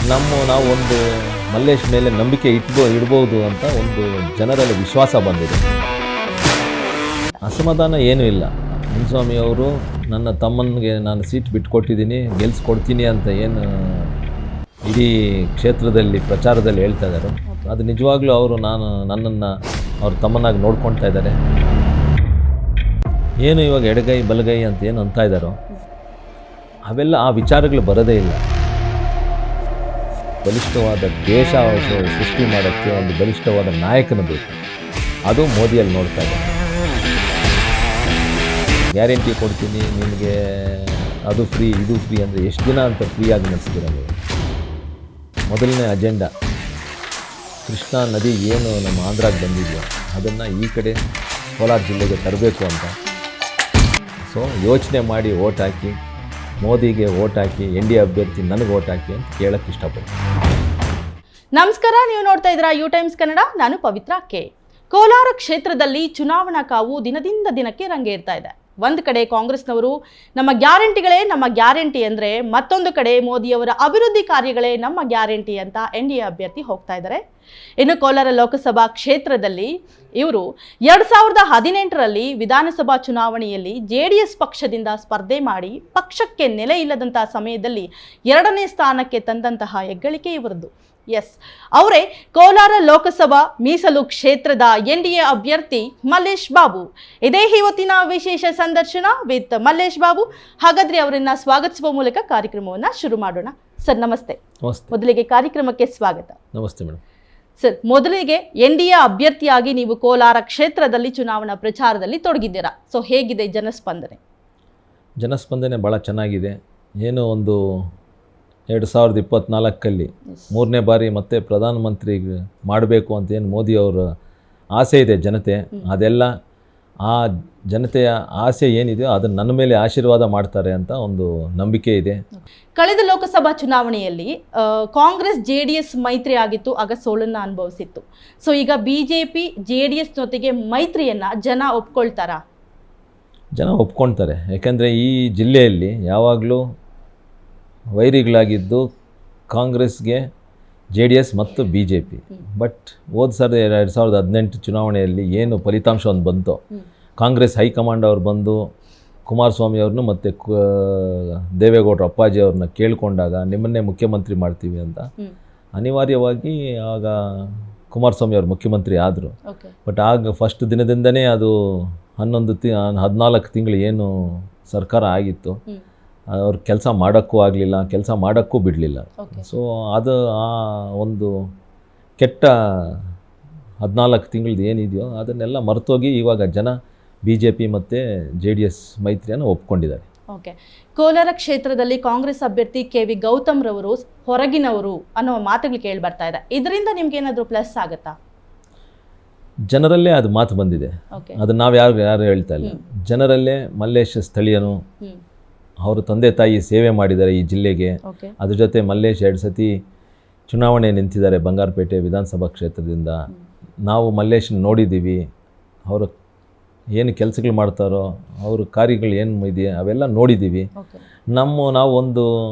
ನಾವು ಒಂದು ಮಲ್ಲೇಶ್ ಮೇಲೆ ನಂಬಿಕೆ ಇಡ್ಬೋದು ಅಂತ ಒಂದು ಜನರಲ್ಲಿ ವಿಶ್ವಾಸ ಬಂದಿದೆ. ಅಸಮಾಧಾನ ಏನೂ ಇಲ್ಲ. ಮುನಿಸ್ವಾಮಿ ಅವರು ನನ್ನ ತಮ್ಮನಿಗೆ ನಾನು ಸೀಟ್ ಬಿಟ್ಕೊಟ್ಟಿದ್ದೀನಿ, ಗೆಲ್ಲಿಸ್ಕೊಡ್ತೀನಿ ಅಂತ ಏನು ಇಡೀ ಕ್ಷೇತ್ರದಲ್ಲಿ ಪ್ರಚಾರದಲ್ಲಿ ಹೇಳ್ತಾ ಇದ್ದಾರೆ, ಅದು ನಿಜವಾಗ್ಲೂ ಅವರು ನನ್ನನ್ನು ಅವ್ರ ತಮ್ಮನಾಗಿ ನೋಡ್ಕೊಳ್ತಾ ಇದ್ದಾರೆ. ಏನು ಇವಾಗ ಎಡಗೈ ಬಲಗೈ ಅಂತ ಏನು ಅಂತ ಇದ್ದಾರೋ ಅವೆಲ್ಲ ಆ ವಿಚಾರಗಳು ಬರೋದೇ ಇಲ್ಲ. ಬಲಿಷ್ಠವಾದ ದೇಶ ಸೃಷ್ಟಿ ಮಾಡೋಕ್ಕೆ ಒಂದು ಬಲಿಷ್ಠವಾದ ನಾಯಕನ ಬೇಕು. ಅದು ಮೋದಿಯಲ್ಲಿ ನೋಡ್ತಾ ಇದ್ದಾರೆ. ಗ್ಯಾರಂಟಿ ಕೊಡ್ತೀನಿ ನಿಮಗೆ, ಅದು ಫ್ರೀ ಇದು ಫ್ರೀ ಅಂದರೆ ಎಷ್ಟು ದಿನ ಅಂತ ಫ್ರೀಯಾಗಿ ನಡೆಸ್ತೀರ ನೀವು? ಮೊದಲನೇ ಅಜೆಂಡಾ ಕೃಷ್ಣಾ ನದಿ ಏನು ನಮ್ಮ ಆಂಧ್ರಾಗೆ ಬಂದಿದೆಯೋ ಅದನ್ನು ಈ ಕಡೆ ಕೋಲಾರ ಜಿಲ್ಲೆಗೆ ತರಬೇಕು ಅಂತ. ಸೊ ಯೋಚನೆ ಮಾಡಿ ಓಟ್ ಹಾಕಿ, ಮೋದಿಗೆ ಓಟ್ ಹಾಕಿ, ND ಅಭ್ಯರ್ಥಿ ನನಗೆ ಓಟ್ ಹಾಕಿ ಅಂತ ಕೇಳಕ್ಕೆ ಇಷ್ಟಪಡ್ತೀನಿ. ನಮಸ್ಕಾರ, ನೀವು ನೋಡ್ತಾ ಇದ್ದೀರಾ ಯು ಟೈಮ್ಸ್ ಕನ್ನಡ. ನಾನು ಪವಿತ್ರ ಕೆ. ಕೋಲಾರ ಕ್ಷೇತ್ರದಲ್ಲಿ ಚುನಾವಣಾ ಕಾವು ದಿನದಿಂದ ದಿನಕ್ಕೆ ರಂಗೇರ್ತಾ ಇದೆ. ಒಂದು ಕಡೆ ಕಾಂಗ್ರೆಸ್ನವರು ನಮ್ಮ ಗ್ಯಾರಂಟಿಗಳೇ ನಮ್ಮ ಗ್ಯಾರಂಟಿ ಅಂದರೆ, ಮತ್ತೊಂದು ಕಡೆ ಮೋದಿಯವರ ಅಭಿವೃದ್ಧಿ ಕಾರ್ಯಗಳೇ ನಮ್ಮ ಗ್ಯಾರಂಟಿ ಅಂತ NDA ಅಭ್ಯರ್ಥಿ ಹೋಗ್ತಾ ಇದ್ದಾರೆ. ಇನ್ನು ಕೋಲಾರ ಲೋಕಸಭಾ ಕ್ಷೇತ್ರದಲ್ಲಿ ಇವರು 2018ರಲ್ಲಿ ವಿಧಾನಸಭಾ ಚುನಾವಣೆಯಲ್ಲಿ JDS ಪಕ್ಷದಿಂದ ಸ್ಪರ್ಧೆ ಮಾಡಿ ಪಕ್ಷಕ್ಕೆ ನೆಲೆ ಇಲ್ಲದಂತಹ ಸಮಯದಲ್ಲಿ 2ನೇ ಸ್ಥಾನಕ್ಕೆ ತಂದಂತಹ ಹೆಗ್ಗಳಿಕೆ ಇವರದ್ದು. ಎಸ್, ಅವರೇ ಕೋಲಾರ ಲೋಕಸಭಾ ಮೀಸಲು ಕ್ಷೇತ್ರದ NDA ಅಭ್ಯರ್ಥಿ ಮಲ್ಲೇಶ್ ಬಾಬು. ಇದೇ ಇವತ್ತಿನ ವಿಶೇಷ ಸಂದರ್ಶನ ವಿತ್ ಮಲ್ಲೇಶ್ ಬಾಬು. ಹಾಗಾದ್ರೆ ಅವರನ್ನ ಸ್ವಾಗತಿಸುವ ಮೂಲಕ ಕಾರ್ಯಕ್ರಮವನ್ನು ಶುರು ಮಾಡೋಣ. ಸರ್ ನಮಸ್ತೆ. ಮೊದಲಿಗೆ ಕಾರ್ಯಕ್ರಮಕ್ಕೆ ಸ್ವಾಗತ. ನಮಸ್ತೆ ಮೇಡಮ್. ಸರ್, ಮೊದಲಿಗೆ NDA ಅಭ್ಯರ್ಥಿಯಾಗಿ ನೀವು ಕೋಲಾರ ಕ್ಷೇತ್ರದಲ್ಲಿ ಚುನಾವಣಾ ಪ್ರಚಾರದಲ್ಲಿ ತೊಡಗಿದ್ದೀರಾ. ಸೊ ಹೇಗಿದೆ ಜನಸ್ಪಂದನೆ? ಜನಸ್ಪಂದನೆ ಭಾಳ ಚೆನ್ನಾಗಿದೆ. ಏನೋ ಒಂದು 2024 3ನೇ ಬಾರಿ ಮತ್ತೆ ಪ್ರಧಾನಮಂತ್ರಿ ಮಾಡಬೇಕು ಅಂತ ಏನು ಮೋದಿಯವರ ಆಸೆ ಇದೆ ಜನತೆ, ಅದೆಲ್ಲ ಆ ಜನತೆಯ ಆಸೆ ಏನಿದೆಯೋ ಅದನ್ನು ನನ್ನ ಮೇಲೆ ಆಶೀರ್ವಾದ ಮಾಡ್ತಾರೆ ಅಂತ ಒಂದು ನಂಬಿಕೆ ಇದೆ. ಕಳೆದ ಲೋಕಸಭಾ ಚುನಾವಣೆಯಲ್ಲಿ ಕಾಂಗ್ರೆಸ್ JDS ಮೈತ್ರಿ ಆಗಿತ್ತು, ಆಗ ಸೋಲನ್ನು ಅನುಭವಿಸಿತ್ತು. ಸೊ ಈಗ BJP JDS ಜೊತೆಗೆ ಮೈತ್ರಿಯನ್ನು ಜನ ಒಪ್ಕೊಳ್ತಾರಾ? ಜನ ಒಪ್ಕೊಳ್ತಾರೆ. ಯಾಕೆಂದರೆ ಈ ಜಿಲ್ಲೆಯಲ್ಲಿ ಯಾವಾಗಲೂ ವೈರಿಗಳಾಗಿದ್ದು ಕಾಂಗ್ರೆಸ್ಗೆ JDS ಮತ್ತು BJP. ಬಟ್ ಹೋದ ಸರಿ 2018 ಚುನಾವಣೆಯಲ್ಲಿ ಏನು ಫಲಿತಾಂಶ ಒಂದು ಬಂತು, ಕಾಂಗ್ರೆಸ್ ಹೈಕಮಾಂಡ್ ಅವ್ರು ಬಂದು ಕುಮಾರಸ್ವಾಮಿ ಅವ್ರನ್ನು ಮತ್ತು ದೇವೇಗೌಡರು ಅಪ್ಪಾಜಿ ಅವ್ರನ್ನ ಕೇಳಿಕೊಂಡಾಗ ನಿಮ್ಮನ್ನೇ ಮುಖ್ಯಮಂತ್ರಿ ಮಾಡ್ತೀವಿ ಅಂತ ಅನಿವಾರ್ಯವಾಗಿ ಆಗ ಕುಮಾರಸ್ವಾಮಿ ಅವರು ಮುಖ್ಯಮಂತ್ರಿ ಆದರು. ಬಟ್ ಆಗ ಫಸ್ಟ್ ದಿನದಿಂದನೇ ಅದು 14 ತಿಂಗಳು ಏನು ಸರ್ಕಾರ ಆಗಿತ್ತು, ಅವ್ರು ಕೆಲಸ ಮಾಡೋಕ್ಕೂ ಆಗಲಿಲ್ಲ, ಕೆಲಸ ಮಾಡೋಕ್ಕೂ ಬಿಡಲಿಲ್ಲ. ಸೊ ಅದು ಆ ಒಂದು ಕೆಟ್ಟ 14 ತಿಂಗಳದ್ದು ಏನಿದೆಯೋ ಅದನ್ನೆಲ್ಲ ಮರೆತೋಗಿ ಇವಾಗ ಜನ BJP ಮತ್ತು JDS ಮೈತ್ರಿಯನ್ನು ಒಪ್ಕೊಂಡಿದ್ದಾರೆ. ಓಕೆ, ಕೋಲಾರ ಕ್ಷೇತ್ರದಲ್ಲಿ ಕಾಂಗ್ರೆಸ್ ಅಭ್ಯರ್ಥಿ KV ಗೌತಮ್ ರವರು ಹೊರಗಿನವರು ಅನ್ನೋ ಮಾತುಗಳು ಕೇಳಿ ಬರ್ತಾ ಇದೆ. ಇದರಿಂದ ನಿಮ್ಗೆ ಏನಾದರೂ ಪ್ಲಸ್ ಆಗುತ್ತಾ? ಜನರಲ್ಲೇ ಅದು ಮಾತು ಬಂದಿದೆ. ಅದು ನಾವು ಯಾರು ಹೇಳ್ತಾ ಇಲ್ಲ. ಜನರಲ್ಲೇ ಮಲ್ಲೇಶ್ ಸ್ಥಳೀಯನು, ಅವರು ತಂದೆ ತಾಯಿ ಸೇವೆ ಮಾಡಿದ್ದಾರೆ ಈ ಜಿಲ್ಲೆಗೆ. ಅದ್ರ ಜೊತೆ ಮಲ್ಲೇಶ್ 2 ಸತಿ ಚುನಾವಣೆ ನಿಂತಿದ್ದಾರೆ ಬಂಗಾರಪೇಟೆ ವಿಧಾನಸಭಾ ಕ್ಷೇತ್ರದಿಂದ. ನಾವು ಮಲ್ಲೇಶ್ ನೋಡಿದ್ದೀವಿ, ಅವರು ಏನು ಕೆಲಸಗಳು ಮಾಡ್ತಾರೋ, ಅವ್ರ ಕಾರ್ಯಗಳು ಏನು ಇದೆಯಾ ಅವೆಲ್ಲ ನೋಡಿದ್ದೀವಿ. ನಾವು ಒಂದು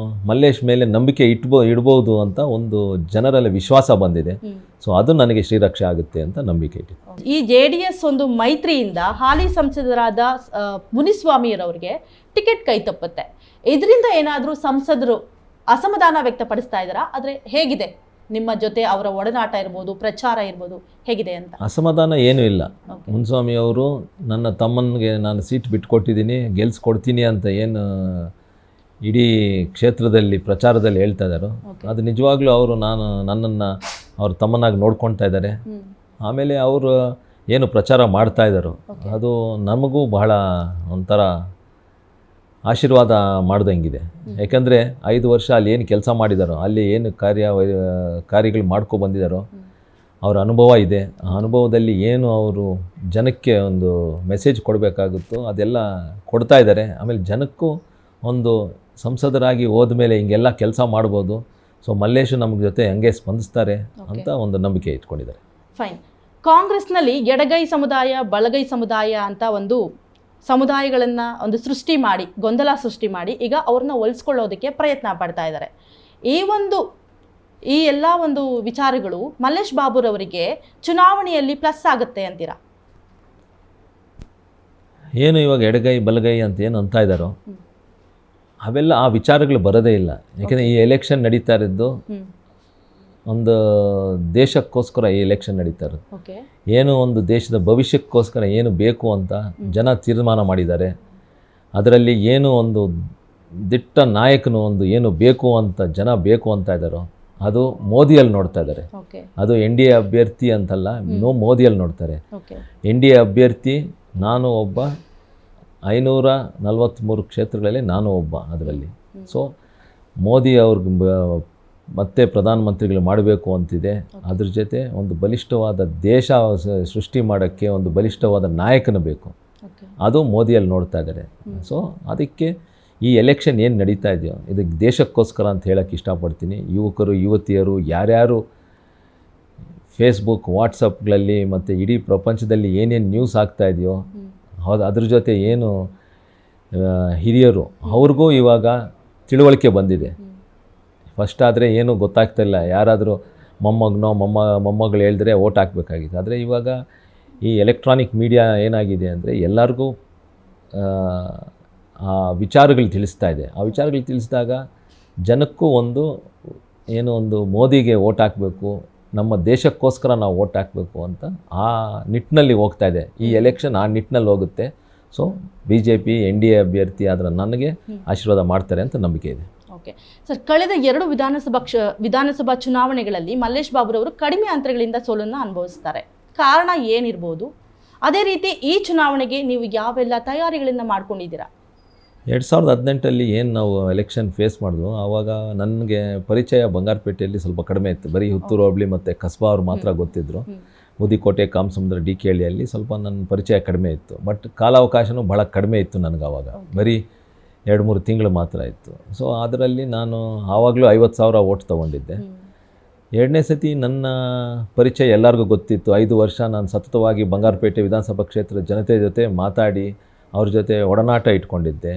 ಮಲ್ಲೇಶ್ ಮೇಲೆ ನಂಬಿಕೆ ಇಡ್ಬೋದು ಅಂತ ಒಂದು ಜನರಲ್ಲಿ ವಿಶ್ವಾಸ ಬಂದಿದೆ. ಸೊ ಅದು ನನಗೆ ಶ್ರೀರಕ್ಷೆ ಆಗುತ್ತೆ ಅಂತ ನಂಬಿಕೆ ಇಟ್ಟಿದೆ. ಈ JDS ಒಂದು ಮೈತ್ರಿಯಿಂದ ಹಾಲಿ ಸಂಸದರಾದ ಮುನಿಸ್ವಾಮಿಯರವರಿಗೆ ಟಿಕೆಟ್ ಕೈ ತಪ್ಪುತ್ತೆ. ಇದರಿಂದ ಏನಾದರೂ ಸಂಸದರು ಅಸಮಾಧಾನ ವ್ಯಕ್ತಪಡಿಸ್ತಾ ಇದ್ದಾರಾ? ಆದರೆ ಹೇಗಿದೆ ನಿಮ್ಮ ಜೊತೆ ಅವರ ಒಡನಾಟ ಇರ್ಬೋದು, ಪ್ರಚಾರ ಇರ್ಬೋದು, ಹೇಗಿದೆ ಅಂತ? ಅಸಮಾಧಾನ ಏನೂ ಇಲ್ಲ. ಮುನಿಸ್ವಾಮಿ ಅವರು ನನ್ನ ತಮ್ಮನಿಗೆ ನಾನು ಸೀಟ್ ಬಿಟ್ಕೊಟ್ಟಿದ್ದೀನಿ, ಗೆಲ್ಲಿಸ್ಕೊಡ್ತೀನಿ ಅಂತ ಏನು ಇಡೀ ಕ್ಷೇತ್ರದಲ್ಲಿ ಪ್ರಚಾರದಲ್ಲಿ ಹೇಳ್ತಾ ಇದ್ದಾರೋ, ಅದು ನಿಜವಾಗ್ಲೂ ಅವರು ನನ್ನನ್ನು ಅವ್ರ ತಮ್ಮನಾಗಿ ನೋಡ್ಕೊಳ್ತಾ ಇದ್ದಾರೆ. ಆಮೇಲೆ ಅವರು ಏನು ಪ್ರಚಾರ ಮಾಡ್ತಾ ಇದ್ದಾರೋ ಅದು ನಮಗೂ ಬಹಳ ಒಂಥರ ಆಶೀರ್ವಾದ ಮಾಡ್ದಂಗಿದೆ. ಯಾಕಂದರೆ 5 ವರ್ಷ ಅಲ್ಲಿ ಏನು ಕೆಲಸ ಮಾಡಿದಾರೋ, ಅಲ್ಲಿ ಏನು ಕಾರ್ಯಗಳು ಮಾಡ್ಕೊ ಬಂದಿದ್ದಾರೋ ಅವರ ಅನುಭವ ಇದೆ. ಆ ಅನುಭವದಲ್ಲಿ ಏನು ಅವರು ಜನಕ್ಕೆ ಒಂದು ಮೆಸೇಜ್ ಕೊಡಬೇಕಾಗುತ್ತೋ ಅದೆಲ್ಲ ಕೊಡ್ತಾ ಇದ್ದಾರೆ. ಆಮೇಲೆ ಜನಕ್ಕೂ ಒಂದು ಸಂಸದರಾಗಿ ಹೋದ್ಮೇಲೆ ಹಿಂಗೆಲ್ಲ ಕೆಲಸ ಮಾಡ್ಬೋದು. ಸೊ ಮಲ್ಲೇಶು ನಮ್ಮ ಜೊತೆ ಹಂಗೆ ಸ್ಪಂದಿಸ್ತಾರೆ ಅಂತ ಒಂದು ನಂಬಿಕೆ ಇಟ್ಕೊಂಡಿದ್ದಾರೆ. ಫೈನ್. ಕಾಂಗ್ರೆಸ್ನಲ್ಲಿ ಎಡಗೈ ಸಮುದಾಯ ಬಲಗೈ ಸಮುದಾಯ ಅಂತ ಒಂದು ಸಮುದಾಯಗಳನ್ನು ಒಂದು ಸೃಷ್ಟಿ ಮಾಡಿ, ಗೊಂದಲ ಸೃಷ್ಟಿ ಮಾಡಿ ಈಗ ಅವ್ರನ್ನ ಹೋಲಿಸ್ಕೊಳ್ಳೋದಕ್ಕೆ ಪ್ರಯತ್ನ ಪಡ್ತಾ ಇದ್ದಾರೆ. ಈ ಒಂದು ಈ ಎಲ್ಲ ಒಂದು ವಿಚಾರಗಳು ಮಲ್ಲೇಶ್ ಬಾಬುರವರಿಗೆ ಚುನಾವಣೆಯಲ್ಲಿ ಪ್ಲಸ್ ಆಗುತ್ತೆ ಅಂತೀರಾ? ಏನು ಇವಾಗ ಎಡಗೈ ಬಲಗೈ ಅಂತ ಏನು ಅಂತ ಇದ್ದಾರೋ ಅವೆಲ್ಲ ಆ ವಿಚಾರಗಳು ಬರೋದೇ ಇಲ್ಲ. ಯಾಕೆಂದರೆ ಈ ಎಲೆಕ್ಷನ್ ನಡೀತಾ ಇರೋದು ಒಂದು ದೇಶಕ್ಕೋಸ್ಕರ ಈ ಎಲೆಕ್ಷನ್ ನಡೀತಾ ಇರೋದು. ಏನು ಒಂದು ದೇಶದ ಭವಿಷ್ಯಕ್ಕೋಸ್ಕರ ಏನು ಬೇಕು ಅಂತ ಜನ ತೀರ್ಮಾನ ಮಾಡಿದ್ದಾರೆ. ಅದರಲ್ಲಿ ಏನು ಒಂದು ದಿಟ್ಟ ನಾಯಕನು ಒಂದು ಏನು ಬೇಕು ಅಂತ ಜನ ಬೇಕು ಅಂತ ಇದ್ದಾರೋ ಅದು ಮೋದಿಯಲ್ಲಿ ನೋಡ್ತಾ ಇದ್ದಾರೆ. ಅದು ಎನ್ ಡಿ ಎ ಅಭ್ಯರ್ಥಿ ಅಂತಲ್ಲ, ಮೋದಿಯಲ್ಲಿ ನೋಡ್ತಾರೆ. ಎನ್ ಡಿ ಎ ಅಭ್ಯರ್ಥಿ ನಾನು ಒಬ್ಬ, 543 ಕ್ಷೇತ್ರಗಳಲ್ಲಿ ನಾನು ಒಬ್ಬ ಅದರಲ್ಲಿ. ಸೊ ಮೋದಿ ಅವ್ರಿಗೆ ಮತ್ತೆ ಪ್ರಧಾನಮಂತ್ರಿಗಳು ಮಾಡಬೇಕು ಅಂತಿದೆ. ಅದ್ರ ಜೊತೆ ಒಂದು ಬಲಿಷ್ಠವಾದ ದೇಶ ಸೃಷ್ಟಿ ಮಾಡೋಕ್ಕೆ ಒಂದು ಬಲಿಷ್ಠವಾದ ನಾಯಕನ ಬೇಕು, ಅದು ಮೋದಿಯಲ್ಲಿ ನೋಡ್ತಾ ಇದ್ದಾರೆ. ಸೊ ಅದಕ್ಕೆ ಈ ಎಲೆಕ್ಷನ್ ಏನು ನಡೀತಾ ಇದೆಯೋ ಇದಕ್ಕೆ ದೇಶಕ್ಕೋಸ್ಕರ ಅಂತ ಹೇಳೋಕ್ಕೆ ಇಷ್ಟಪಡ್ತೀನಿ. ಯುವಕರು ಯುವತಿಯರು ಯಾರ್ಯಾರು ಫೇಸ್ಬುಕ್ ವಾಟ್ಸಪ್ಗಳಲ್ಲಿ ಮತ್ತು ಇಡೀ ಪ್ರಪಂಚದಲ್ಲಿ ಏನೇನು ನ್ಯೂಸ್ ಆಗ್ತಾ ಇದೆಯೋ ಹೌದು, ಅದ್ರ ಜೊತೆ ಏನು ಹಿರಿಯರು ಅವ್ರಿಗೂ ಇವಾಗ ತಿಳುವಳಿಕೆ ಬಂದಿದೆ. ಫಸ್ಟ್ ಆದರೆ ಏನೂ ಗೊತ್ತಾಗ್ತಾಯಿಲ್ಲ, ಯಾರಾದರೂ ಮೊಮ್ಮಗಳು ಹೇಳಿದ್ರೆ ಓಟ್ ಹಾಕಬೇಕಾಗಿತ್ತು. ಆದರೆ ಇವಾಗ ಈ ಎಲೆಕ್ಟ್ರಾನಿಕ್ ಮೀಡಿಯಾ ಏನಾಗಿದೆ ಅಂದರೆ ಎಲ್ಲರಿಗೂ ಆ ವಿಚಾರಗಳು ತಿಳಿಸ್ತಾ ಇದೆ. ಆ ವಿಚಾರಗಳು ತಿಳಿಸಿದಾಗ ಜನಕ್ಕೂ ಒಂದು ಮೋದಿಗೆ ಓಟ್ ಹಾಕಬೇಕು, ನಮ್ಮ ದೇಶಕ್ಕೋಸ್ಕರ ನಾವು ಓಟ್ ಹಾಕಬೇಕು ಅಂತ ಆ ನಿಟ್ಟಿನಲ್ಲಿ ಹೋಗ್ತಾ ಇದೆ. ಈ ಎಲೆಕ್ಷನ್ ಆ ನಿಟ್ಟಿನಲ್ಲಿ ಹೋಗುತ್ತೆ. ಸೊ BJP NDA ಅಭ್ಯರ್ಥಿ ಆದರೆ ನನಗೆ ಆಶೀರ್ವಾದ ಮಾಡ್ತಾರೆ ಅಂತ ನಂಬಿಕೆ ಇದೆ. ಓಕೆ ಸರ್, ಕಳೆದ 2 ವಿಧಾನಸಭಾ ಚುನಾವಣೆಗಳಲ್ಲಿ ಮಲ್ಲೇಶ್ ಬಾಬುರವರು ಕಡಿಮೆ ಅಂತರಗಳಿಂದ ಸೋಲನ್ನು ಅನುಭವಿಸ್ತಾರೆ. ಕಾರಣ ಏನಿರ್ಬೋದು? ಅದೇ ರೀತಿ ಈ ಚುನಾವಣೆಗೆ ನೀವು ಯಾವೆಲ್ಲ ತಯಾರಿಗಳಿಂದ ಮಾಡ್ಕೊಂಡಿದ್ದೀರಾ? 2018 ಏನು ನಾವು ಎಲೆಕ್ಷನ್ ಫೇಸ್ ಮಾಡಿದ್ವು ಆವಾಗ ನನಗೆ ಪರಿಚಯ ಬಂಗಾರಪೇಟೆಯಲ್ಲಿ ಸ್ವಲ್ಪ ಕಡಿಮೆ ಇತ್ತು. ಬರೀ ಹುತ್ತೂರು ಹೋಬಳಿ ಮತ್ತು ಕಸ್ಬಾ ಅವ್ರು ಮಾತ್ರ ಗೊತ್ತಿದ್ದರು. ಮುದಿಕೋಟೆ, ಕಾಮಸಮುದ್ರ, DKಹಳ್ಳಿಯಲ್ಲಿ ಸ್ವಲ್ಪ ನನ್ನ ಪರಿಚಯ ಕಡಿಮೆ ಇತ್ತು. ಬಟ್ ಕಾಲಾವಕಾಶನೂ ಭಾಳ ಕಡಿಮೆ ಇತ್ತು ನನಗೆ ಆವಾಗ, ಬರೀ 2-3 ತಿಂಗಳು ಮಾತ್ರ ಇತ್ತು. ಸೊ ಅದರಲ್ಲಿ ನಾನು ಆವಾಗಲೂ 50,000 ಓಟ್ ತೊಗೊಂಡಿದ್ದೆ. 2ನೇ ಸತಿ ನನ್ನ ಪರಿಚಯ ಎಲ್ಲರಿಗೂ ಗೊತ್ತಿತ್ತು. 5 ವರ್ಷ ನಾನು ಸತತವಾಗಿ ಬಂಗಾರಪೇಟೆ ವಿಧಾನಸಭಾ ಕ್ಷೇತ್ರದ ಜನತೆ ಜೊತೆ ಮಾತಾಡಿ ಅವ್ರ ಜೊತೆ ಒಡನಾಟ ಇಟ್ಕೊಂಡಿದ್ದೆ.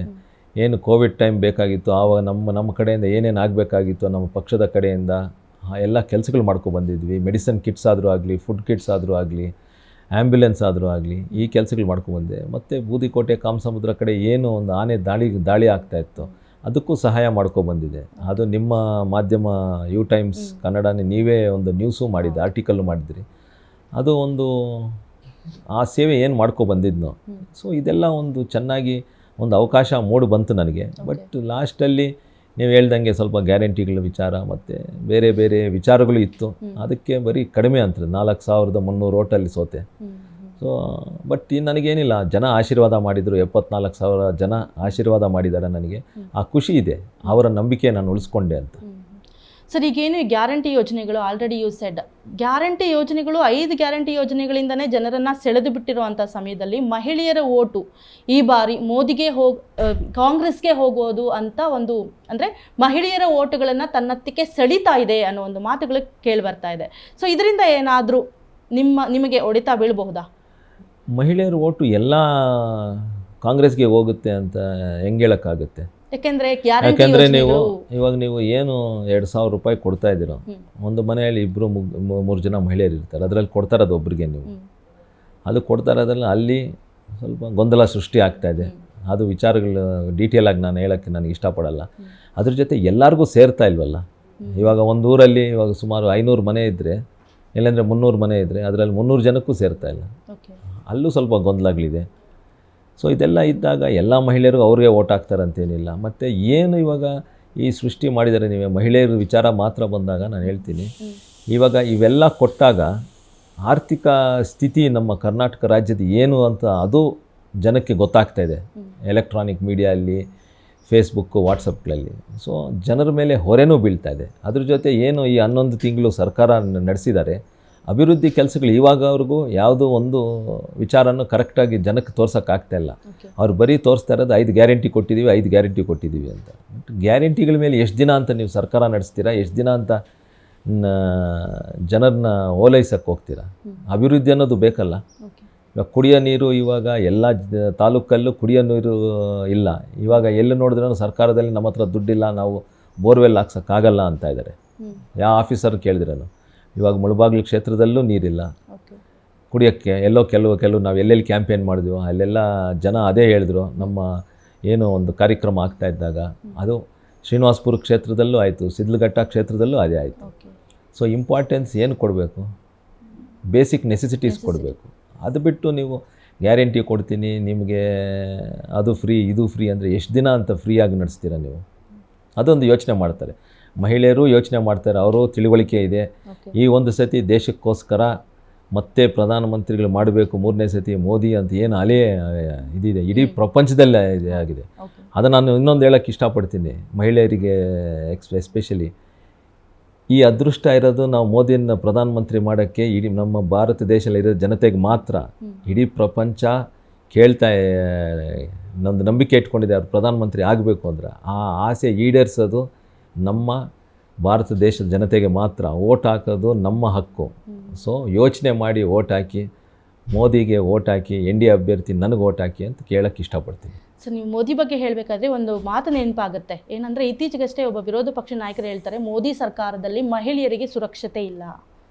ಏನು ಕೋವಿಡ್ ಟೈಮ್ ಬೇಕಾಗಿತ್ತು ಆವಾಗ ನಮ್ಮ ಕಡೆಯಿಂದ ಏನೇನು ಆಗಬೇಕಾಗಿತ್ತು ನಮ್ಮ ಪಕ್ಷದ ಕಡೆಯಿಂದ ಎಲ್ಲ ಕೆಲಸಗಳು ಮಾಡ್ಕೊಬಂದಿದ್ವಿ. ಮೆಡಿಸಿನ್ ಕಿಟ್ಸ್ ಆದರೂ ಆಗಲಿ, ಫುಡ್ ಕಿಟ್ಸ್ ಆದರೂ ಆಗಲಿ, ಆ್ಯಂಬ್ಯುಲೆನ್ಸ್ ಆದರೂ ಆಗಲಿ, ಈ ಕೆಲಸಗಳು ಮಾಡ್ಕೊಬಂದೆ. ಮತ್ತು ಬೂದಿಕೋಟೆ, ಕಾಮಸಮುದ್ರ ಕಡೆ ಏನು ಒಂದು ಆನೆ ದಾಳಿ ಆಗ್ತಾಯಿತ್ತು ಅದಕ್ಕೂ ಸಹಾಯ ಮಾಡ್ಕೊಬಂದಿದೆ. ಅದು ನಿಮ್ಮ ಮಾಧ್ಯಮ ಯು ಟೈಮ್ಸ್ ಕನ್ನಡನೇ ನೀವೇ ಒಂದು ನ್ಯೂಸು ಮಾಡಿದ್ದೆ, ಆರ್ಟಿಕಲ್ಲು ಮಾಡಿದ್ರಿ. ಅದು ಆ ಸೇವೆ ಏನು ಮಾಡ್ಕೊಬಂದಿದ್ನೋ. ಸೊ ಇದೆಲ್ಲ ಒಂದು ಚೆನ್ನಾಗಿ ಒಂದು ಅವಕಾಶ ಮೂಡಿ ಬಂತು ನನಗೆ. ಬಟ್ ಲಾಸ್ಟಲ್ಲಿ ನೀವು ಹೇಳ್ದಂಗೆ ಸ್ವಲ್ಪ ಗ್ಯಾರಂಟಿಗಳ ವಿಚಾರ ಮತ್ತು ಬೇರೆ ಬೇರೆ ವಿಚಾರಗಳು ಇತ್ತು. ಅದಕ್ಕೆ ಬರೀ ಕಡಿಮೆ ಅಂತ 4,300 ಓಟಲ್ಲಿ ಸೋತೆ. ಸೊ ಬಟ್ ನನಗೇನಿಲ್ಲ, ಜನ ಆಶೀರ್ವಾದ ಮಾಡಿದರು. 74,000 ಜನ ಆಶೀರ್ವಾದ ಮಾಡಿದ್ದಾರೆ ನನಗೆ. ಆ ಖುಷಿ ಇದೆ, ಅವರ ನಂಬಿಕೆ ನಾನು ಉಳಿಸ್ಕೊಂಡೆ ಅಂತ. ಸರ್, ಈಗೇನು ಗ್ಯಾರಂಟಿ ಯೋಜನೆಗಳು ಆಲ್ರೆಡಿ ಯು ಸೆಡ್ ಗ್ಯಾರಂಟಿ ಯೋಜನೆಗಳು 5 ಗ್ಯಾರಂಟಿ ಯೋಜನೆಗಳಿಂದನೇ ಜನರನ್ನು ಸೆಳೆದು ಬಿಟ್ಟಿರುವಂಥ ಸಮಯದಲ್ಲಿ ಮಹಿಳೆಯರ ಓಟು ಈ ಬಾರಿ ಮೋದಿಗೆ ಕಾಂಗ್ರೆಸ್ಗೆ ಹೋಗೋದು ಅಂತ ಅಂದರೆ ಮಹಿಳೆಯರ ಓಟುಗಳನ್ನು ತನ್ನತ್ತಿಗೆ ಸೆಳೀತಾ ಇದೆ ಅನ್ನೋ ಒಂದು ಮಾತುಗಳು ಕೇಳಿ ಬರ್ತಾ ಇದೆ. ಸೊ ಇದರಿಂದ ಏನಾದರೂ ನಿಮಗೆ ಹೊಡೆತ ಬೀಳಬಹುದಾ? ಮಹಿಳೆಯರ ಓಟು ಎಲ್ಲ ಕಾಂಗ್ರೆಸ್ಗೆ ಹೋಗುತ್ತೆ ಅಂತ ಹೆಂಗೆ ಹೇಳೋಕ್ಕಾಗುತ್ತೆ? ಯಾಕೆಂದರೆ ನೀವು ಏನು 2,000 ರೂಪಾಯಿ ಕೊಡ್ತಾ ಇದ್ದೀರೋ, ಒಂದು ಮನೆಯಲ್ಲಿ 2-3 ಜನ ಮಹಿಳೆಯರು ಇರ್ತಾರೆ, ಅದರಲ್ಲಿ ಕೊಡ್ತಾ ಇರೋದು ಒಬ್ರಿಗೆ ನೀವು. ಅದು ಕೊಡ್ತಾ ಇರೋದ್ರಲ್ಲಿ ಅಲ್ಲಿ ಸ್ವಲ್ಪ ಗೊಂದಲ ಸೃಷ್ಟಿ ಆಗ್ತಾ ಇದೆ. ಅದು ವಿಚಾರಗಳು ಡೀಟೇಲಾಗಿ ನಾನು ಹೇಳೋಕ್ಕೆ ನನಗೆ ಇಷ್ಟಪಡಲ್ಲ. ಅದ್ರ ಜೊತೆ ಎಲ್ಲರಿಗೂ ಸೇರ್ತಾ ಇಲ್ವಲ್ಲ. ಇವಾಗ ಒಂದು ಊರಲ್ಲಿ ಇವಾಗ ಸುಮಾರು 500 ಮನೆ ಇದ್ದರೆ, ಇಲ್ಲಾಂದರೆ 300 ಮನೆ ಇದ್ದರೆ ಅದರಲ್ಲಿ 300 ಜನಕ್ಕೂ ಸೇರ್ತಾ ಇಲ್ಲ. ಅಲ್ಲೂ ಸ್ವಲ್ಪ ಗೊಂದಲಗಳಿದೆ. ಸೊ ಇದೆಲ್ಲ ಇದ್ದಾಗ ಎಲ್ಲ ಮಹಿಳೆಯರು ಅವ್ರಿಗೆ ಓಟ್ ಹಾಕ್ತಾರೆ ಅಂತೇನಿಲ್ಲ. ಮತ್ತು ಏನು ಇವಾಗ ಈ ಸೃಷ್ಟಿ ಮಾಡಿದರೆ ನೀವೇ ಮಹಿಳೆಯರ ವಿಚಾರ ಮಾತ್ರ ಬಂದಾಗ ನಾನು ಹೇಳ್ತೀನಿ, ಇವಾಗ ಇವೆಲ್ಲ ಕೊಟ್ಟಾಗ ಆರ್ಥಿಕ ಸ್ಥಿತಿ ನಮ್ಮ ಕರ್ನಾಟಕ ರಾಜ್ಯದ ಏನು ಅಂತ ಅದು ಜನಕ್ಕೆ ಗೊತ್ತಾಗ್ತಾ ಇದೆ. ಎಲೆಕ್ಟ್ರಾನಿಕ್ ಮೀಡಿಯಲ್ಲಿ, ಫೇಸ್ಬುಕ್ಕು, ವಾಟ್ಸಪ್ಗಳಲ್ಲಿ. ಸೊ ಜನರ ಮೇಲೆ ಹೊರೆನೂ ಬೀಳ್ತಾ ಇದೆ. ಅದ್ರ ಜೊತೆ ಏನು ಈ 11 ತಿಂಗಳು ಸರ್ಕಾರ ನಡೆಸಿದ್ದಾರೆ, ಅಭಿವೃದ್ಧಿ ಕೆಲಸಗಳು ಇವಾಗವ್ರಿಗೂ ಯಾವುದೋ ಒಂದು ವಿಚಾರನೂ ಕರೆಕ್ಟಾಗಿ ಜನಕ್ಕೆ ತೋರ್ಸೋಕ್ಕಾಗ್ತಾಯಿಲ್ಲ. ಅವ್ರು ಬರೀ ತೋರಿಸ್ತಾ ಇರೋದು 5 ಗ್ಯಾರಂಟಿ ಕೊಟ್ಟಿದ್ದೀವಿ, 5 ಗ್ಯಾರಂಟಿ ಕೊಟ್ಟಿದ್ದೀವಿ ಅಂತ. ಗ್ಯಾರಂಟಿಗಳ ಮೇಲೆ ಎಷ್ಟು ದಿನ ಅಂತ ನೀವು ಸರ್ಕಾರ ನಡೆಸ್ತೀರಾ? ಎಷ್ಟು ದಿನ ಅಂತ ಜನರನ್ನ ಓಲೈಸಕ್ಕೆ ಹೋಗ್ತೀರಾ? ಅಭಿವೃದ್ಧಿ ಅನ್ನೋದು ಬೇಕಲ್ಲ. ಇವಾಗ ಕುಡಿಯೋ ನೀರು ಇವಾಗ ಎಲ್ಲ ತಾಲೂಕಲ್ಲೂ ಕುಡಿಯೋ ನೀರು ಇಲ್ಲ. ಇವಾಗ ಎಲ್ಲಿ ನೋಡಿದ್ರೂ ಸರ್ಕಾರದಲ್ಲಿ ನಮ್ಮ ಹತ್ರ ದುಡ್ಡಿಲ್ಲ, ನಾವು ಬೋರ್ವೆಲ್ ಹಾಕ್ಸೋಕ್ಕಾಗಲ್ಲ ಅಂತ ಇದ್ದಾರೆ. ಯಾವ ಆಫೀಸರ್ ಕೇಳಿದ್ರಲ್ಲ. ಇವಾಗ ಮುಳಬಾಗಿಲು ಕ್ಷೇತ್ರದಲ್ಲೂ ನೀರಿಲ್ಲ ಓಕೆ. ಕುಡಿಯೋಕ್ಕೆ. ಎಲ್ಲೋ ಕೆಲವು ನಾವು ಎಲ್ಲೆಲ್ಲಿ ಕ್ಯಾಂಪೇನ್ ಮಾಡಿದ್ವೋ ಅಲ್ಲೆಲ್ಲ ಜನ ಅದೇ ಹೇಳಿದ್ರು. ನಮ್ಮ ಏನೋ ಒಂದು ಕಾರ್ಯಕ್ರಮ ಆಗ್ತಾ ಇದ್ದಾಗ ಅದು ಶ್ರೀನಿವಾಸಪುರ ಕ್ಷೇತ್ರದಲ್ಲೂ ಆಯಿತು, ಸಿದ್ಲಘಟ್ಟ ಕ್ಷೇತ್ರದಲ್ಲೂ ಅದೇ ಆಯಿತು. ಓಕೆ. ಸೊ ಇಂಪಾರ್ಟೆನ್ಸ್ ಏನು ಕೊಡಬೇಕು? ಬೇಸಿಕ್ ನೆಸೆಸಿಟೀಸ್ ಕೊಡಬೇಕು. ಅದು ಬಿಟ್ಟು ನೀವು ಗ್ಯಾರಂಟಿ ಕೊಡ್ತೀನಿ ನಿಮಗೆ, ಅದು ಫ್ರೀ ಇದು ಫ್ರೀ ಅಂದರೆ ಎಷ್ಟು ದಿನ ಅಂತ ಫ್ರೀಯಾಗಿ ನಡೆಸ್ತೀರಾ ನೀವು? ಅದೊಂದು ಯೋಚನೆ ಮಾಡ್ತಾರೆ ಮಹಿಳೆಯರು, ಯೋಚನೆ ಮಾಡ್ತಾರೆ. ಅವರು ತಿಳುವಳಿಕೆ ಇದೆ. ಈ ಒಂದು ಸತಿ ದೇಶಕ್ಕೋಸ್ಕರ ಮತ್ತೆ ಪ್ರಧಾನಮಂತ್ರಿಗಳು ಮಾಡಬೇಕು, 3ನೇ ಸತಿ ಮೋದಿ ಅಂತ ಏನು ಅಲೆ ಇದಿದೆ ಇಡೀ ಪ್ರಪಂಚದಲ್ಲೇ ಇದೆ ಆಗಿದೆ. ಅದು ನಾನು ಇನ್ನೊಂದು ಹೇಳೋಕ್ಕೆ ಇಷ್ಟಪಡ್ತೀನಿ ಮಹಿಳೆಯರಿಗೆ ಎಸ್ಪೆಷಲಿ. ಈ ಅದೃಷ್ಟ ಇರೋದು ನಾವು ಮೋದಿಯನ್ನು ಪ್ರಧಾನಮಂತ್ರಿ ಮಾಡೋಕ್ಕೆ ಇಡೀ ನಮ್ಮ ಭಾರತ ದೇಶದಲ್ಲಿರೋ ಜನತೆಗೆ ಮಾತ್ರ. ಇಡೀ ಪ್ರಪಂಚ ಕೇಳ್ತಾ ನಮ್ಮದು ನಂಬಿಕೆ ಇಟ್ಕೊಂಡಿದೆ ಅವ್ರು ಪ್ರಧಾನಮಂತ್ರಿ ಆಗಬೇಕು ಅಂದ್ರೆ. ಆ ಆಸೆ ಈಡೇರಿಸೋದು ನಮ್ಮ ಭಾರತ ದೇಶದ ಜನತೆಗೆ ಮಾತ್ರ. ಓಟ್ ಹಾಕೋದು ನಮ್ಮ ಹಕ್ಕು. ಸೊ ಯೋಚನೆ ಮಾಡಿ ಓಟ್ ಹಾಕಿ, ಮೋದಿಗೆ ಓಟ್ ಹಾಕಿ, NDA ಅಭ್ಯರ್ಥಿ ನನಗೆ ಓಟ್ ಹಾಕಿ ಅಂತ ಕೇಳೋಕ್ಕೆ ಇಷ್ಟಪಡ್ತೀನಿ. ಸೊ ನೀವು ಮೋದಿ ಬಗ್ಗೆ ಹೇಳಬೇಕಾದ್ರೆ ಒಂದು ಮಾತು ನೆನಪಾಗುತ್ತೆ. ಏನಂದರೆ ಇತ್ತೀಚೆಗಷ್ಟೇ ಒಬ್ಬ ವಿರೋಧ ಪಕ್ಷ ನಾಯಕರು ಹೇಳ್ತಾರೆ, ಮೋದಿ ಸರ್ಕಾರದಲ್ಲಿ ಮಹಿಳೆಯರಿಗೆ ಸುರಕ್ಷತೆ ಇಲ್ಲ.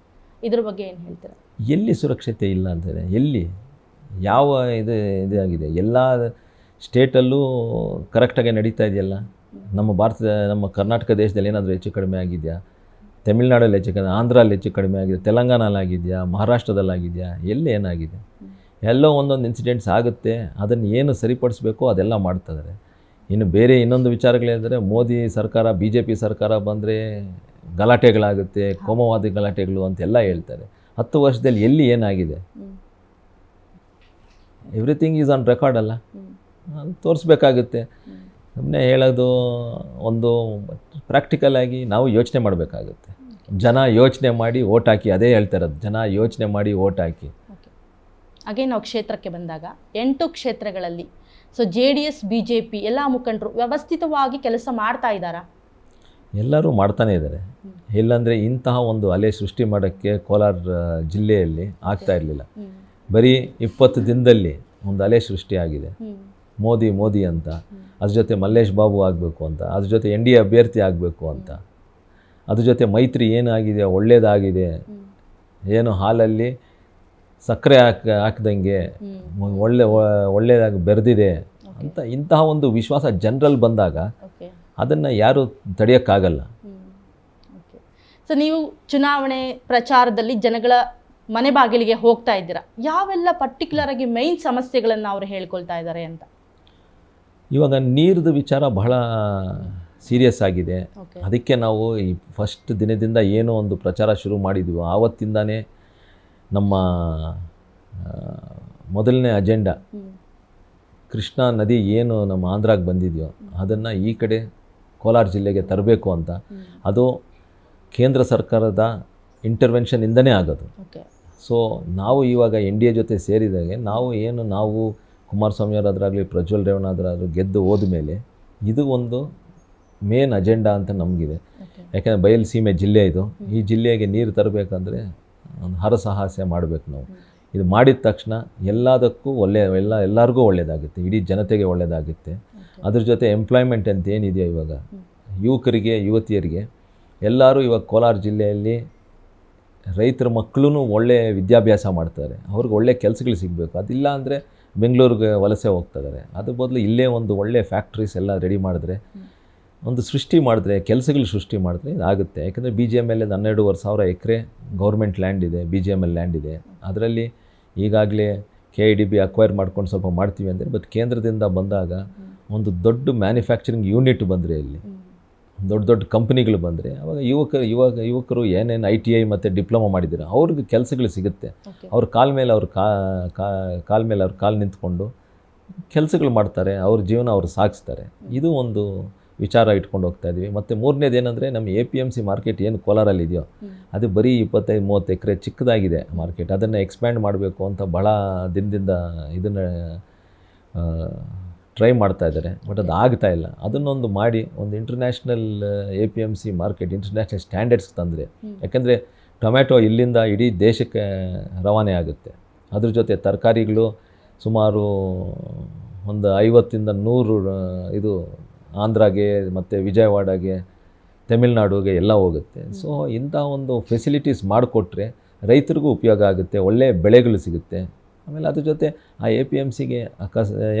ಇದ್ರ ಬಗ್ಗೆ ಏನು ಹೇಳ್ತೀರಾ? ಎಲ್ಲಿ ಸುರಕ್ಷತೆ ಇಲ್ಲ ಅಂತಾರೆ? ಎಲ್ಲಿ ಯಾವ ಇದಾಗಿದೆ? ಎಲ್ಲ ಸ್ಟೇಟಲ್ಲೂ ಕರೆಕ್ಟಾಗಿ ನಡೀತಾ ಇದೆಯಲ್ಲ. ನಮ್ಮ ಕರ್ನಾಟಕ ದೇಶದಲ್ಲಿ ಏನಾದರೂ ಹೆಚ್ಚು ಕಡಿಮೆ ಆಗಿದೆಯಾ? ತಮಿಳ್ನಾಡಲ್ಲಿ ಹೆಚ್ಚು ಕಡಿಮೆ, ಆಂಧ್ರಲ್ಲಿ ಹೆಚ್ಚು ಕಡಿಮೆ ಆಗಿದೆ, ತೆಲಂಗಾಣಲ್ಲಿ ಆಗಿದೆಯಾ, ಮಹಾರಾಷ್ಟ್ರದಲ್ಲಿ ಆಗಿದೆಯಾ? ಎಲ್ಲಿ ಏನಾಗಿದೆ? ಎಲ್ಲೋ ಒಂದೊಂದು ಇನ್ಸಿಡೆಂಟ್ಸ್ ಆಗುತ್ತೆ. ಅದನ್ನು ಏನು ಸರಿಪಡಿಸ್ಬೇಕೋ ಅದೆಲ್ಲ ಮಾಡ್ತಿದ್ದಾರೆ. ಇನ್ನು ಬೇರೆ ಇನ್ನೊಂದು ವಿಚಾರಗಳಿದ್ದರೆ, ಮೋದಿ ಸರ್ಕಾರ BJP ಸರ್ಕಾರ ಬಂದರೆ ಗಲಾಟೆಗಳಾಗುತ್ತೆ, ಕೋಮವಾದಿ ಗಲಾಟೆಗಳು ಅಂತೆಲ್ಲ ಹೇಳ್ತಾರೆ. 10 ವರ್ಷದಲ್ಲಿ ಎಲ್ಲಿ ಏನಾಗಿದೆ? ಎವ್ರಿಥಿಂಗ್ ಈಸ್ ಆನ್ ರೆಕಾರ್ಡ್ ಅಲ್ಲ, ತೋರಿಸ್ಬೇಕಾಗುತ್ತೆ. ಸುಮ್ಮನೆ ಹೇಳೋದು ಒಂದು ಪ್ರಾಕ್ಟಿಕಲ್ ಆಗಿ ನಾವು ಯೋಚನೆ ಮಾಡಬೇಕಾಗುತ್ತೆ. ಜನ ಯೋಚನೆ ಮಾಡಿ ಓಟ್ ಹಾಕಿ. ಅದೇ ಹೇಳ್ತಾ ಇರೋದು, ಜನ ಯೋಚನೆ ಮಾಡಿ ಓಟ್ ಹಾಕಿ. ಹಾಗೆ ನಾವು ಕ್ಷೇತ್ರಕ್ಕೆ ಬಂದಾಗ 8 ಕ್ಷೇತ್ರಗಳಲ್ಲಿ JDS BJP ಎಲ್ಲ ಮುಖಂಡರು ವ್ಯವಸ್ಥಿತವಾಗಿ ಕೆಲಸ ಮಾಡ್ತಾ ಇದ್ದಾರಾ? ಎಲ್ಲರೂ ಮಾಡ್ತಾನೆ ಇದ್ದಾರೆ. ಇಲ್ಲಾಂದರೆ ಇಂತಹ ಒಂದು ಅಲೆ ಸೃಷ್ಟಿ ಮಾಡೋಕ್ಕೆ ಕೋಲಾರ ಜಿಲ್ಲೆಯಲ್ಲಿ ಆಗ್ತಾ ಇರಲಿಲ್ಲ. ಬರೀ 20 ದಿನದಲ್ಲಿ ಒಂದು ಅಲೆ ಸೃಷ್ಟಿಯಾಗಿದೆ. ಮೋದಿ ಅಂತ, ಅದ್ರ ಜೊತೆ ಮಲ್ಲೇಶ್ ಬಾಬು ಆಗಬೇಕು ಅಂತ, ಅದ್ರ ಜೊತೆ NDA ಅಭ್ಯರ್ಥಿ ಆಗಬೇಕು ಅಂತ, ಅದ್ರ ಜೊತೆ ಮೈತ್ರಿ ಏನಾಗಿದೆ ಒಳ್ಳೆಯದಾಗಿದೆ, ಏನು ಹಾಲಲ್ಲಿ ಸಕ್ಕರೆ ಹಾಕ್ದಂಗೆ ಒಳ್ಳೆಯದಾಗಿ ಬೆರೆದಿದೆ ಅಂತ ಇಂತಹ ಒಂದು ವಿಶ್ವಾಸ ಜನರಲ್ಲಿ ಬಂದಾಗ ಅದನ್ನು ಯಾರು ತಡೆಯೋಕ್ಕಾಗಲ್ಲ. ಸೊ ನೀವು ಚುನಾವಣೆ ಪ್ರಚಾರದಲ್ಲಿ ಜನಗಳ ಮನೆ ಬಾಗಿಲಿಗೆ ಹೋಗ್ತಾ ಇದ್ದೀರಾ, ಯಾವೆಲ್ಲ ಪರ್ಟಿಕ್ಯುಲರ್ ಆಗಿ ಮೈನ್ ಸಮಸ್ಯೆಗಳನ್ನು ಅವರು ಹೇಳ್ಕೊಳ್ತಾ ಇದ್ದಾರೆ ಅಂತ? ಇವಾಗ ನೀರಿನ ವಿಚಾರ ಬಹಳ ಸೀರಿಯಸ್ ಆಗಿದೆ. ಅದಕ್ಕೆ ನಾವು ಈ ಫಸ್ಟ್ ದಿನದಿಂದ ಏನೋ ಒಂದು ಪ್ರಚಾರ ಶುರು ಮಾಡಿದ್ವಿ, ಆವತ್ತಿಂದಾನೇ ನಮ್ಮ ಮೊದಲನೇ ಅಜೆಂಡಾ ಕೃಷ್ಣಾ ನದಿ ಏನು ನಮ್ಮ ಆಂಧ್ರಾಗೆ ಬಂದಿದೆಯೋ ಅದನ್ನು ಈ ಕಡೆ ಕೋಲಾರ ಜಿಲ್ಲೆಗೆ ತರಬೇಕು ಅಂತ. ಅದು ಕೇಂದ್ರ ಸರ್ಕಾರದ ಇಂಟರ್ವೆನ್ಷನಿಂದನೇ ಆಗೋದು. ಸೊ ನಾವು ಇವಾಗ NDA ಜೊತೆ ಸೇರಿದಾಗೆ ನಾವು ಕುಮಾರಸ್ವಾಮಿಯವರಾದ್ರಾಗಲಿ ಪ್ರಜ್ವಲ್ ರೇವಣ್ಣಾದ್ರಾದ್ರೂ ಗೆದ್ದು ಹೋದ್ಮೇಲೆ ಇದು ಒಂದು ಮೇನ್ ಅಜೆಂಡಾ ಅಂತ ನಮಗಿದೆ. ಯಾಕೆಂದರೆ ಬಯಲು ಸೀಮೆ ಜಿಲ್ಲೆ ಇದು. ಈ ಜಿಲ್ಲೆಗೆ ನೀರು ತರಬೇಕಂದ್ರೆ ಒಂದು ಹರಸಾಹಸ ಮಾಡಬೇಕು ನಾವು. ಇದು ಮಾಡಿದ ತಕ್ಷಣ ಎಲ್ಲದಕ್ಕೂ ಎಲ್ಲರಿಗೂ ಒಳ್ಳೆಯದಾಗುತ್ತೆ, ಇಡೀ ಜನತೆಗೆ ಒಳ್ಳೆಯದಾಗುತ್ತೆ. ಅದ್ರ ಜೊತೆ ಎಂಪ್ಲಾಯ್ಮೆಂಟ್ ಅಂತ ಏನಿದೆಯೋ ಇವಾಗ ಯುವಕರಿಗೆ ಯುವತಿಯರಿಗೆ ಎಲ್ಲರೂ ಇವಾಗ ಕೋಲಾರ ಜಿಲ್ಲೆಯಲ್ಲಿ ರೈತರ ಮಕ್ಕಳು ಒಳ್ಳೆಯ ವಿದ್ಯಾಭ್ಯಾಸ ಮಾಡ್ತಾರೆ, ಅವ್ರಿಗೆ ಒಳ್ಳೆಯ ಕೆಲಸಗಳು ಸಿಗಬೇಕು. ಅದಿಲ್ಲ ಅಂದರೆ ಬೆಂಗಳೂರಿಗೆ ವಲಸೆ ಹೋಗ್ತಿದ್ದಾರೆ. ಅದ್ರ ಬದಲು ಇಲ್ಲೇ ಒಂದು ಒಳ್ಳೆಯ ಫ್ಯಾಕ್ಟ್ರೀಸ್ ಎಲ್ಲ ರೆಡಿ ಮಾಡಿದ್ರೆ, ಒಂದು ಸೃಷ್ಟಿ ಮಾಡಿದ್ರೆ, ಕೆಲಸಗಳು ಸೃಷ್ಟಿ ಮಾಡಿದ್ರೆ ಇದಾಗುತ್ತೆ. ಯಾಕಂದರೆ BGML 12,500 ಎಕರೆ ಗೌರ್ಮೆಂಟ್ ಲ್ಯಾಂಡ್ ಇದೆ, BGML ಲ್ಯಾಂಡ್ ಇದೆ. ಅದರಲ್ಲಿ ಈಗಾಗಲೇ KIDB ಅಕ್ವೈರ್ ಮಾಡ್ಕೊಂಡು ಸ್ವಲ್ಪ ಮಾಡ್ತೀವಿ ಅಂದರೆ, ಬಟ್ ಕೇಂದ್ರದಿಂದ ಬಂದಾಗ ಒಂದು ದೊಡ್ಡ ಮ್ಯಾನುಫ್ಯಾಕ್ಚರಿಂಗ್ ಯೂನಿಟ್ ಬಂದರೆ, ಇಲ್ಲಿ ದೊಡ್ಡ ಕಂಪ್ನಿಗಳು ಬಂದರೆ ಅವಾಗ ಯುವಕರು ಏನೇನು ITI ಮತ್ತು ಡಿಪ್ಲೊಮಾ ಮಾಡಿದ್ದಾರೆ ಅವ್ರಿಗೆ ಕೆಲಸಗಳು ಸಿಗುತ್ತೆ. ಅವ್ರ ಕಾಲ ಮೇಲೆ ಅವ್ರ ಕಾಲು ನಿಂತ್ಕೊಂಡು ಕೆಲಸಗಳು ಮಾಡ್ತಾರೆ, ಅವ್ರ ಜೀವನ ಅವ್ರು ಸಾಗಿಸ್ತಾರೆ. ಇದು ಒಂದು ವಿಚಾರ ಇಟ್ಕೊಂಡು ಹೋಗ್ತಾ ಇದ್ದೀವಿ. ಮತ್ತು ಮೂರನೇದು ಏನಂದರೆ, ನಮ್ಮ APMC ಮಾರ್ಕೆಟ್ ಏನು ಕೋಲಾರಲ್ಲಿ ಇದೆಯೋ ಅದು ಬರೀ 25-30 ಎಕರೆ ಚಿಕ್ಕದಾಗಿದೆ ಮಾರ್ಕೆಟ್. ಅದನ್ನು ಎಕ್ಸ್ಪ್ಯಾಂಡ್ ಮಾಡಬೇಕು ಅಂತ ಭಾಳ ದಿನದಿಂದ ಇದನ್ನು ಟ್ರೈ ಮಾಡ್ತಾ ಇದ್ದಾರೆ. ಬಟ್ ಅದು ಆಗ್ತಾ ಇಲ್ಲ. ಅದನ್ನೊಂದು ಮಾಡಿ ಒಂದು international APMC market international standards ತಂದರೆ, ಯಾಕೆಂದರೆ ಟೊಮ್ಯಾಟೊ ಇಲ್ಲಿಂದ ಇಡೀ ದೇಶಕ್ಕೆ ರವಾನೆ ಆಗುತ್ತೆ. ಅದ್ರ ಜೊತೆ ತರಕಾರಿಗಳು ಸುಮಾರು ಒಂದು 50-100 ಇದು ಆಂಧ್ರಾಗೆ ಮತ್ತು ವಿಜಯವಾಡಗೆ ತಮಿಳ್ನಾಡುಗೆ ಎಲ್ಲ ಹೋಗುತ್ತೆ. ಸೊ ಇಂಥ ಒಂದು ಫೆಸಿಲಿಟೀಸ್ ಮಾಡಿಕೊಟ್ರೆ ರೈತರಿಗೂ ಉಪಯೋಗ ಆಗುತ್ತೆ, ಒಳ್ಳೆ ಬೆಳೆಗಳು ಸಿಗುತ್ತೆ. ಆಮೇಲೆ ಅದ್ರ ಜೊತೆ ಆ APMCಗೆ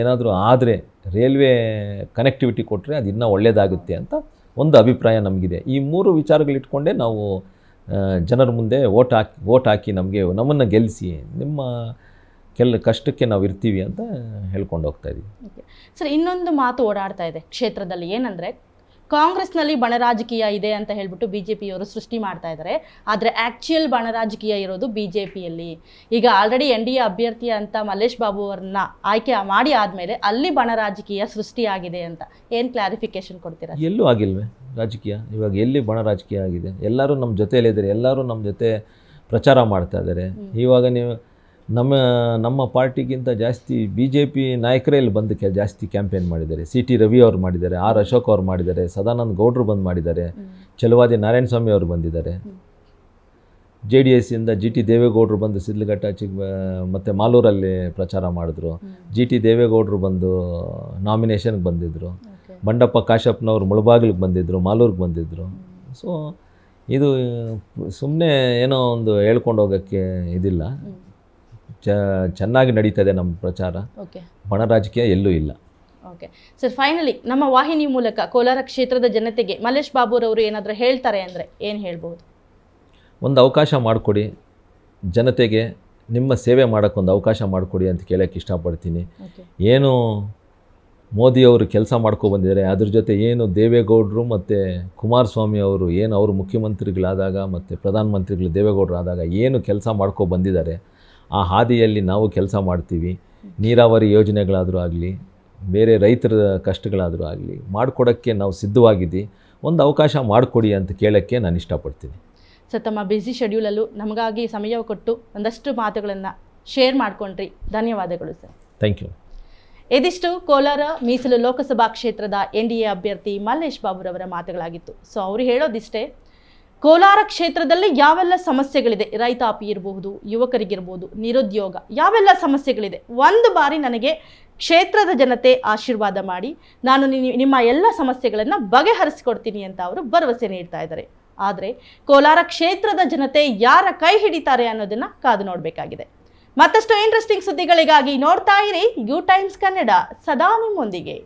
ಏನಾದರೂ ಆದರೆ ರೈಲ್ವೆ ಕನೆಕ್ಟಿವಿಟಿ ಕೊಟ್ಟರೆ ಅದು ಇನ್ನೂ ಒಳ್ಳೆಯದಾಗುತ್ತೆ ಅಂತ ಒಂದು ಅಭಿಪ್ರಾಯ ನಮಗಿದೆ. ಈ 3 ವಿಚಾರಗಳಿಟ್ಕೊಂಡೇ ನಾವು ಜನರ ಮುಂದೆ ಓಟ್ ಹಾಕಿ ನಮ್ಮನ್ನು ಗೆಲ್ಲಿಸಿ ನಿಮ್ಮ ಕಷ್ಟಕ್ಕೆ ನಾವು ಇರ್ತೀವಿ ಅಂತ ಹೇಳ್ಕೊಂಡು ಹೋಗ್ತಾ ಇದ್ದೀವಿ. ಓಕೆ ಸರ್, ಇನ್ನೊಂದು ಮಾತು ಓಡಾಡ್ತಾ ಇದೆ ಕ್ಷೇತ್ರದಲ್ಲಿ, ಏನಂದರೆ ಕಾಂಗ್ರೆಸ್ನಲ್ಲಿ ಬಣ ರಾಜಕೀಯ ಇದೆ ಅಂತ ಹೇಳ್ಬಿಟ್ಟು BJPಯವರು ಸೃಷ್ಟಿ ಮಾಡ್ತಾ ಇದ್ದಾರೆ. ಆದರೆ ಆ್ಯಕ್ಚುಯಲ್ ಬಣ ರಾಜಕೀಯ ಇರೋದು BJPಯಲ್ಲಿ. ಈಗ ಆಲ್ರೆಡಿ NDA ಅಭ್ಯರ್ಥಿ ಅಂತ ಮಲ್ಲೇಶ್ ಬಾಬು ಅವ್ರನ್ನ ಆಯ್ಕೆ ಮಾಡಿ ಆದಮೇಲೆ ಅಲ್ಲಿ ಬಣ ರಾಜಕೀಯ ಸೃಷ್ಟಿಯಾಗಿದೆ ಅಂತ ಏನು ಕ್ಲಾರಿಫಿಕೇಶನ್ ಕೊಡ್ತೀರಾ? ಎಲ್ಲೂ ಆಗಿಲ್ವೇ ರಾಜಕೀಯ? ಇವಾಗ ಎಲ್ಲಿ ಬಣ ರಾಜಕೀಯ ಆಗಿದೆ? ಎಲ್ಲರೂ ನಮ್ಮ ಜೊತೆಯಲ್ಲಿದ್ದಾರೆ, ಎಲ್ಲರೂ ನಮ್ಮ ಜೊತೆ ಪ್ರಚಾರ ಮಾಡ್ತಾ ಇದ್ದಾರೆ. ಇವಾಗ ನೀವು ನಮ್ಮ ಪಾರ್ಟಿಗಿಂತ ಜಾಸ್ತಿ BJP ನಾಯಕರೇ ಇಲ್ಲಿ ಬಂದು ಜಾಸ್ತಿ ಕ್ಯಾಂಪೇನ್ ಮಾಡಿದ್ದಾರೆ. CT ರವಿ ಅವರು ಮಾಡಿದ್ದಾರೆ, R ಅಶೋಕ್ ಅವರು ಮಾಡಿದ್ದಾರೆ, ಸದಾನಂದ ಗೌಡ್ರು ಬಂದು ಮಾಡಿದ್ದಾರೆ, ಛಲವಾದಿ ನಾರಾಯಣಸ್ವಾಮಿ ಅವರು ಬಂದಿದ್ದಾರೆ, JDSಯಿಂದ GT ದೇವೇಗೌಡರು ಬಂದು ಸಿದ್ಲಘಟ್ಟ ಮತ್ತು ಮಾಲೂರಲ್ಲಿ ಪ್ರಚಾರ ಮಾಡಿದ್ರು, GT ದೇವೇಗೌಡರು ಬಂದು ನಾಮಿನೇಷನ್ಗೆ ಬಂದಿದ್ದರು, ಬಂಡಪ್ಪ ಕಾಶಪ್ಪನವರು ಮುಳಬಾಗಿಲಿಗೆ ಬಂದಿದ್ದರು, ಮಾಲೂರಿಗೆ ಬಂದಿದ್ದರು. ಸೊ ಇದು ಸುಮ್ಮನೆ ಏನೋ ಒಂದು ಹೇಳ್ಕೊಂಡು ಹೋಗೋಕ್ಕೆ ಇದಿಲ್ಲ, ಚೆನ್ನಾಗಿ ನಡೀತದೆ ನಮ್ಮ ಪ್ರಚಾರ. ಬಣ ರಾಜಕೀಯ ಎಲ್ಲೂ ಇಲ್ಲ. ಓಕೆ ಸರ್, ಫೈನಲಿ ನಮ್ಮ ವಾಹಿನಿ ಮೂಲಕ ಕೋಲಾರ ಕ್ಷೇತ್ರದ ಜನತೆಗೆ ಮಲ್ಲೇಶ್ ಬಾಬುರವರು ಏನಾದರೂ ಹೇಳ್ತಾರೆ ಅಂದರೆ ಏನು ಹೇಳ್ಬೋದು? ಒಂದು ಅವಕಾಶ ಮಾಡಿಕೊಡಿ, ಜನತೆಗೆ ನಿಮ್ಮ ಸೇವೆ ಮಾಡೋಕ್ಕೊಂದು ಅವಕಾಶ ಮಾಡಿಕೊಡಿ ಅಂತ ಕೇಳೋಕ್ಕೆ ಇಷ್ಟಪಡ್ತೀನಿ. ಏನು ಮೋದಿಯವರು ಕೆಲಸ ಮಾಡ್ಕೊಬಂದಿದ್ದಾರೆ, ಅದ್ರ ಜೊತೆ ಏನು ದೇವೇಗೌಡರು ಮತ್ತು ಕುಮಾರಸ್ವಾಮಿ ಅವರು ಏನು ಅವರು ಮುಖ್ಯಮಂತ್ರಿಗಳಾದಾಗ ಮತ್ತು ಪ್ರಧಾನಮಂತ್ರಿಗಳು ದೇವೇಗೌಡರು ಆದಾಗ ಏನು ಕೆಲಸ ಮಾಡ್ಕೊಬಂದಿದ್ದಾರೆ, ಆ ಹಾದಿಯಲ್ಲಿ ನಾವು ಕೆಲಸ ಮಾಡ್ತೀವಿ. ನೀರಾವರಿ ಯೋಜನೆಗಳಾದರೂ ಆಗಲಿ, ಬೇರೆ ರೈತರ ಕಷ್ಟಗಳಾದರೂ ಆಗಲಿ ಮಾಡಿಕೊಡೋಕ್ಕೆ ನಾವು ಸಿದ್ಧವಾಗಿದ್ದೀವಿ. ಒಂದು ಅವಕಾಶ ಮಾಡಿಕೊಡಿ ಅಂತ ಕೇಳೋಕ್ಕೆ ನಾನು ಇಷ್ಟಪಡ್ತೀನಿ. ಸರ್, ತಮ್ಮ ಬ್ಯುಸಿ ಶೆಡ್ಯೂಲಲ್ಲೂ ನಮಗಾಗಿ ಸಮಯ ಕೊಟ್ಟು ಒಂದಷ್ಟು ಮಾತುಗಳನ್ನು ಶೇರ್ ಮಾಡಿಕೊಂಡ್ರಿ, ಧನ್ಯವಾದಗಳು ಸರ್. Thank you. ಇದಿಷ್ಟು ಕೋಲಾರ ಮೀಸಲು ಲೋಕಸಭಾ ಕ್ಷೇತ್ರದ NDA ಅಭ್ಯರ್ಥಿ ಮಲ್ಲೇಶ್ ಬಾಬುರವರ ಮಾತುಗಳಾಗಿತ್ತು. ಸೊ ಅವರು ಹೇಳೋದಿಷ್ಟೇ, ಕೋಲಾರ ಕ್ಷೇತ್ರದಲ್ಲಿ ಯಾವೆಲ್ಲ ಸಮಸ್ಯೆಗಳಿದೆ, ರೈತಾಪಿ ಇರಬಹುದು, ಯುವಕರಿಗಿರ್ಬೋದು, ನಿರುದ್ಯೋಗ, ಯಾವೆಲ್ಲ ಸಮಸ್ಯೆಗಳಿದೆ, ಒಂದು ಬಾರಿ ನನಗೆ ಕ್ಷೇತ್ರದ ಜನತೆ ಆಶೀರ್ವಾದ ಮಾಡಿ ನಾನು ನಿಮ್ಮ ಎಲ್ಲ ಸಮಸ್ಯೆಗಳನ್ನು ಬಗೆಹರಿಸಿಕೊಡ್ತೀನಿ ಅಂತ ಅವರು ಭರವಸೆ ನೀಡ್ತಾ ಇದ್ದಾರೆ. ಆದರೆ ಕೋಲಾರ ಕ್ಷೇತ್ರದ ಜನತೆ ಯಾರ ಕೈ ಹಿಡಿತಾರೆ ಅನ್ನೋದನ್ನು ಕಾದು ನೋಡಬೇಕಾಗಿದೆ. ಮತ್ತಷ್ಟು ಇಂಟ್ರೆಸ್ಟಿಂಗ್ ಸುದ್ದಿಗಳಿಗಾಗಿ ನೋಡ್ತಾ ಇರಿ ಯು ಟೈಮ್ಸ್ ಕನ್ನಡ, ಸದಾ ನಿಮ್ಮೊಂದಿಗೆ.